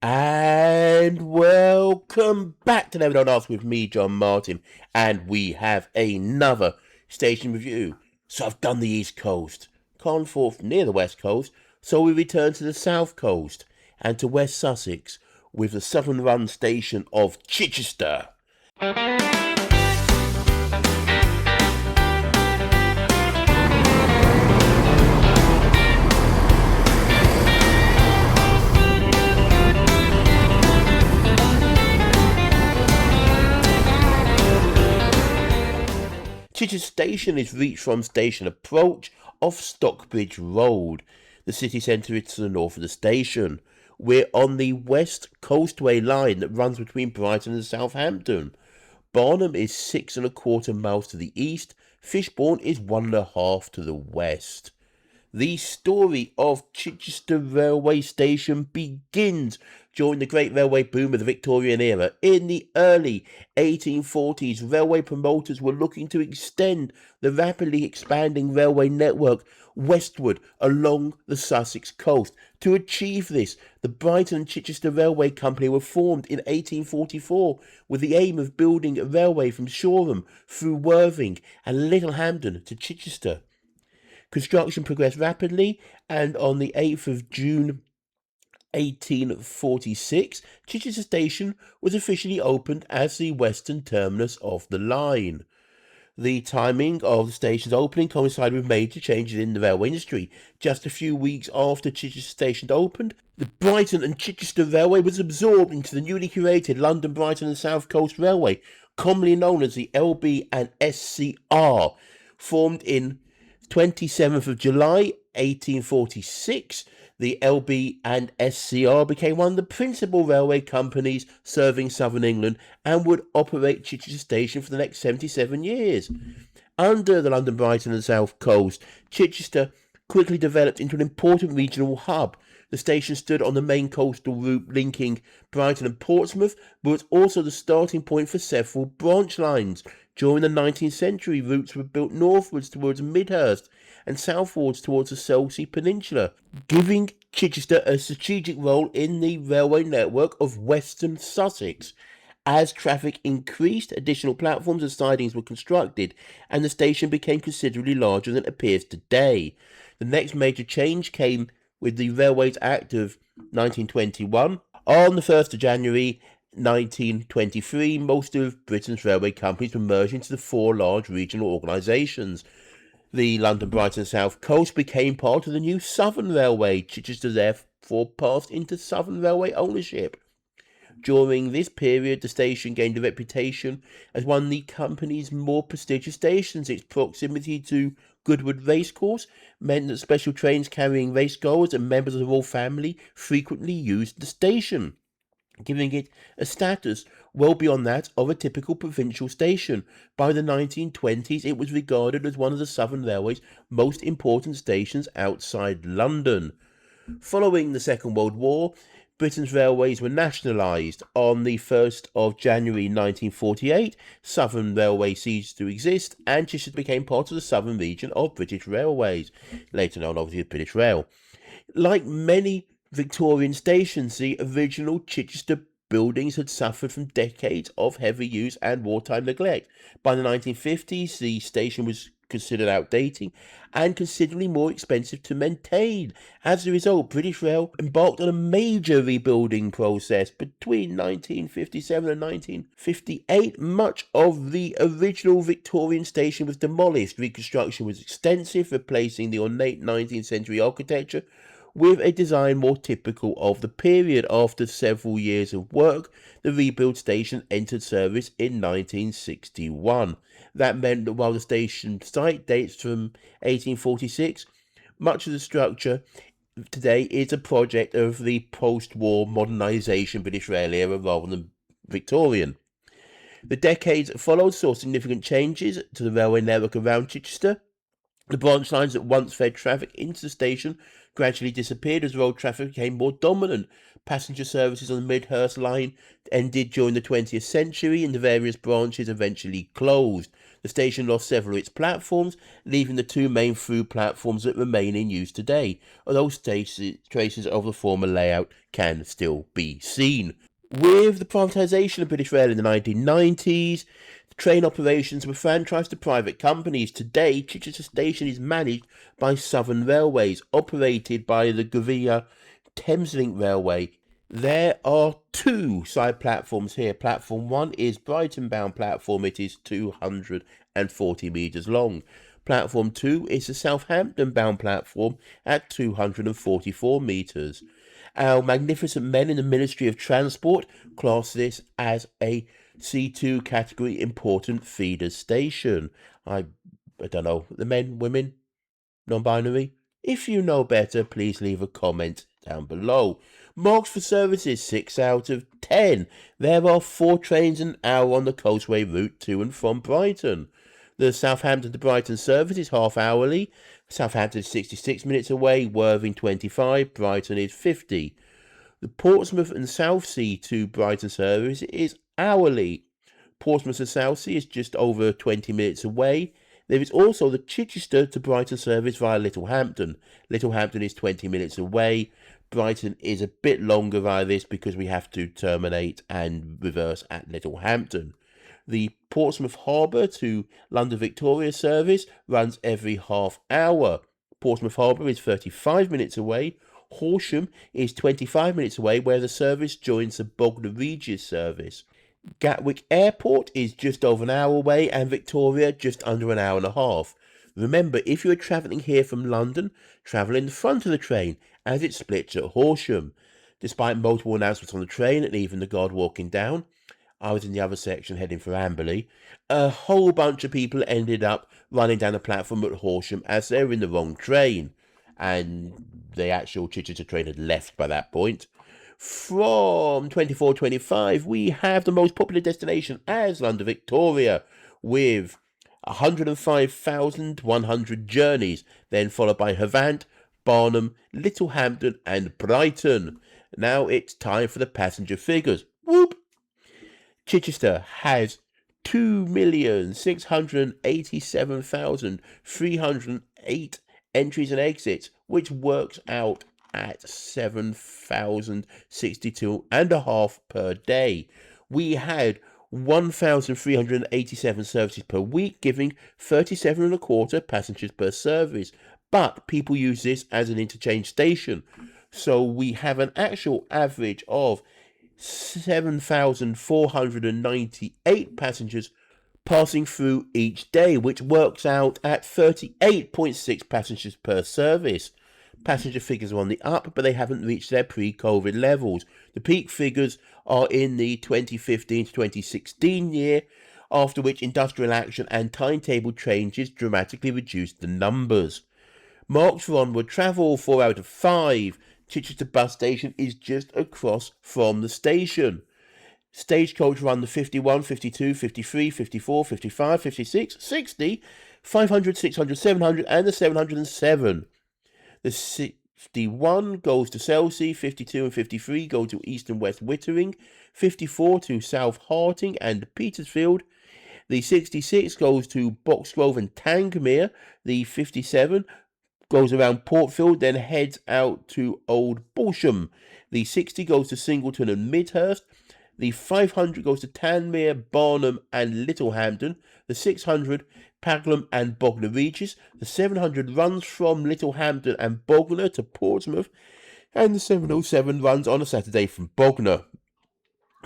And welcome back to Never Not Ask with me, John Martin. And we have another station review. So I've done the East Coast, Carnforth near the West Coast, so we return to the South Coast and to West Sussex with the Southern Run station of Chichester. Chichester Station is reached from station approach off Stockbridge Road. The city centre is to the north of the station. We're on the West Coastway line that runs between Brighton and Southampton. Barnham is 6.25 miles to the east. Fishbourne is 1.5 to the west. The story of Chichester Railway Station begins during the Great Railway boom of the Victorian era. In the early 1840s, railway promoters were looking to extend the rapidly expanding railway network westward along the Sussex coast. To achieve this, the Brighton and Chichester Railway Company were formed in 1844 with the aim of building a railway from Shoreham through Worthing and Littlehampton to Chichester. Construction progressed rapidly, and on the 8th of June 1846, Chichester Station was officially opened as the western terminus of the line. The timing of the station's opening coincided with major changes in the railway industry. Just a few weeks after Chichester Station opened, the Brighton and Chichester Railway was absorbed into the newly created London, Brighton and South Coast Railway, commonly known as the LB and SCR, formed in 27th of July 1846, the LB and SCR became one of the principal railway companies serving southern England and would operate Chichester Station for the next 77 years. Under the London, Brighton and South Coast, Chichester quickly developed into an important regional hub. The station stood on the main coastal route linking Brighton and Portsmouth, but was also the starting point for several branch lines. During the 19th century, routes were built northwards towards Midhurst and southwards towards the Chelsea Peninsula, giving Chichester a strategic role in the railway network of Western Sussex. As traffic increased, additional platforms and sidings were constructed, and the station became considerably larger than it appears today. The next major change came with the Railways Act of 1921. On the 1st of January 1923, most of Britain's railway companies were merged into the four large regional organisations. The London, Brighton and South Coast became part of the new Southern Railway. Chichester therefore passed into Southern Railway ownership. During this period, the station gained a reputation as one of the company's more prestigious stations. Its proximity to Goodwood Racecourse meant that special trains carrying racegoers and members of the royal family frequently used the station, giving it a status well beyond that of a typical provincial station. By the 1920s, it was regarded as one of the Southern Railway's most important stations outside London. Following the Second World War, Britain's railways were nationalised. On the 1st of January 1948, Southern Railway ceased to exist, and Chichester became part of the Southern region of British Railways, later known obviously as British Rail. Like many Victorian stations, the original Chichester buildings had suffered from decades of heavy use and wartime neglect. By the 1950s, the station was considered outdated and considerably more expensive to maintain. As a result, British Rail embarked on a major rebuilding process. Between 1957 and 1958, much of the original Victorian station was demolished. Reconstruction was extensive, replacing the ornate 19th century architecture with a design more typical of the period. After several years of work, the rebuilt station entered service in 1961. That meant that while the station site dates from 1846, much of the structure today is a project of the post-war modernisation British Rail era rather than Victorian. The decades that followed saw significant changes to the railway network around Chichester. The branch lines that once fed traffic into the station gradually disappeared as road traffic became more dominant. Passenger services on the Midhurst line ended during the 20th century, and the various branches eventually closed. The station lost several of its platforms, leaving the two main through platforms that remain in use today, although traces of the former layout can still be seen. With the privatisation of British Rail in the 1990s, train operations were franchised to private companies. Today, Chichester Station is managed by Southern Railways, operated by the Govia Thameslink Railway. There are two side platforms here. Platform 1 is Brighton-bound platform. It is 240 metres long. Platform 2 is the Southampton-bound platform at 244 metres. Our magnificent men in the Ministry of Transport class this as a C2 category important feeder station. I don't know, the men, women, non-binary? If you know better, please leave a comment down below. Marks for services, 6 out of 10. There are 4 trains an hour on the Coastway route to and from Brighton. The Southampton to Brighton service is half hourly. Southampton is 66 minutes away, Worthing 25, Brighton is 50. The Portsmouth and Southsea to Brighton service is hourly. Portsmouth and Southsea is just over 20 minutes away. There is also the Chichester to Brighton service via Littlehampton. Littlehampton is 20 minutes away. Brighton is a bit longer via this because we have to terminate and reverse at Littlehampton. The Portsmouth Harbour to London Victoria service runs every half hour. Portsmouth Harbour is 35 minutes away. Horsham is 25 minutes away, where the service joins the Bognor Regis service. Gatwick Airport is just over an hour away, and Victoria just under an hour and a half. Remember, if you are travelling here from London, travel in the front of the train, as it splits at Horsham. Despite multiple announcements on the train and even the guard walking down, I was in the other section heading for Amberley. A whole bunch of people ended up running down the platform at Horsham as they were in the wrong train. And the actual Chichester train had left by that point. From 24-25, we have the most popular destination as London Victoria, with 105,100 journeys, then followed by Havant, Barnum, Littlehampton, and Brighton. Now it's time for the passenger figures. Whoop! Chichester has 2,687,308 entries and exits, which works out at 7,062.5 per day. We had 1,387 services per week, giving 37.25 passengers per service. But people use this as an interchange station, so we have an actual average of 7,498 passengers passing through each day, which works out at 38.6 passengers per service. Passenger figures are on the up, but they haven't reached their pre-COVID levels. The peak figures are in the 2015 to 2016 year, after which industrial action and timetable changes dramatically reduced the numbers. Marks for onward travel, 4 out of 5. Chichester bus station is just across from the station. Stagecoach run the 51, 52, 53, 54, 55, 56, 60, 500, 600, 700, and the 707. The 61 goes to Chelsea, 52 and 53 go to East and West Wittering, 54 to South Harting and Petersfield. The 66 goes to Boxgrove and Tangmere. The 57 goes around Portfield, then heads out to Old Balsham. The 60 goes to Singleton and Midhurst. The 500 goes to Tanmere, Barnum and Littlehampton. The 600, Pagham and Bognor Regis. The 700 runs from Littlehampton and Bognor to Portsmouth. And the 707 runs on a Saturday from Bognor.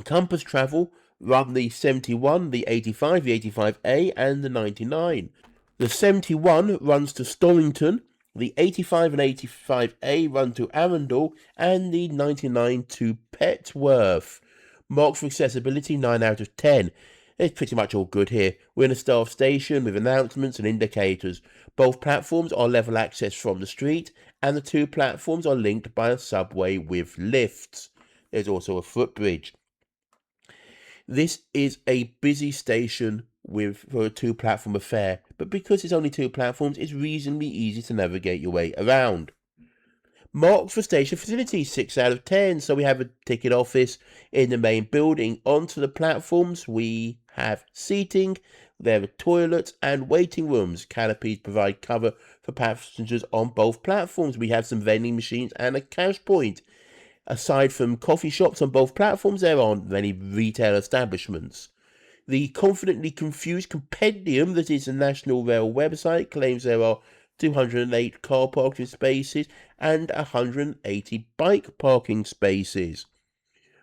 Compass Travel run the 71, the 85, the 85A and the 99. The 71 runs to Storrington. The 85 and 85A run to Arundel, and the 99 to Petworth. Marks for accessibility, 9 out of 10. It's pretty much all good here. We're in a staff station with announcements and indicators. Both platforms are level access from the street, and the two platforms are linked by a subway with lifts. There's also a footbridge. This is a busy station for a two-platform affair, but because it's only two platforms, it's reasonably easy to navigate your way around. Marks for station facilities, 6 out of 10. So we have a ticket office in the main building. Onto the platforms, we have seating, There are toilets and waiting rooms. Canopies provide cover for passengers on both platforms. We have some vending machines and a cash point. Aside from coffee shops on both platforms, there aren't many retail establishments. The confidently confused compendium that is the National Rail website claims there are 208 car parking spaces and 180 bike parking spaces.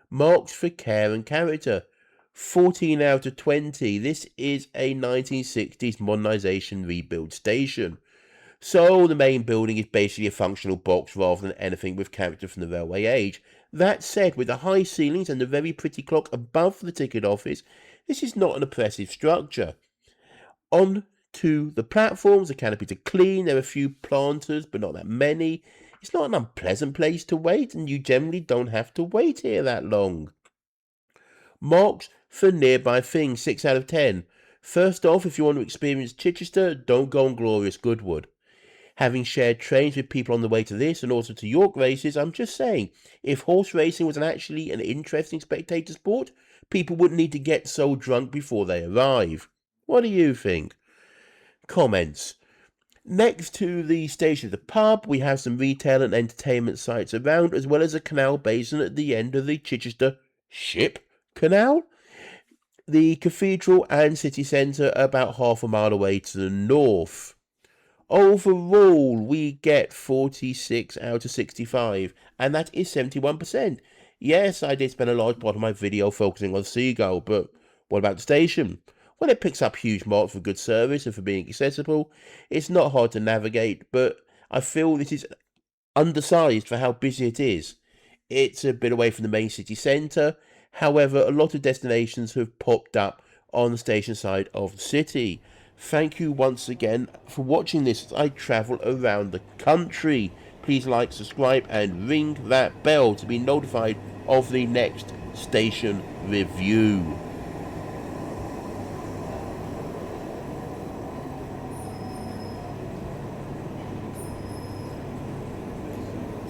Marks for care and character. 14 out of 20. This is a 1960s modernisation rebuild station. So the main building is basically a functional box rather than anything with character from the railway age. That said, with the high ceilings and the very pretty clock above the ticket office, this is not an oppressive structure. On to the platforms, the canopies are clean, there are a few planters, but not that many. It's not an unpleasant place to wait, and you generally don't have to wait here that long. Marks for nearby things, 6 out of 10. First off, if you want to experience Chichester, don't go on glorious Goodwood. Having shared trains with people on the way to this and also to York races, I'm just saying, if horse racing was actually an interesting spectator sport, people wouldn't need to get so drunk before they arrive. What do you think? Comments. Next to the station of the pub, we have some retail and entertainment sites around, as well as a canal basin at the end of the Chichester Ship Canal. The cathedral and city centre are about half a mile away to the north. Overall, we get 46 out of 65, and that is 71%. Yes, I did spend a large part of my video focusing on Seagull, but what about the station? Well, it picks up huge marks for good service and for being accessible. It's not hard to navigate, but I feel this is undersized for how busy it is. It's a bit away from the main city centre. However, a lot of destinations have popped up on the station side of the city. Thank you once again for watching this as I travel around the country. Please like, subscribe and ring that bell to be notified of the next station review.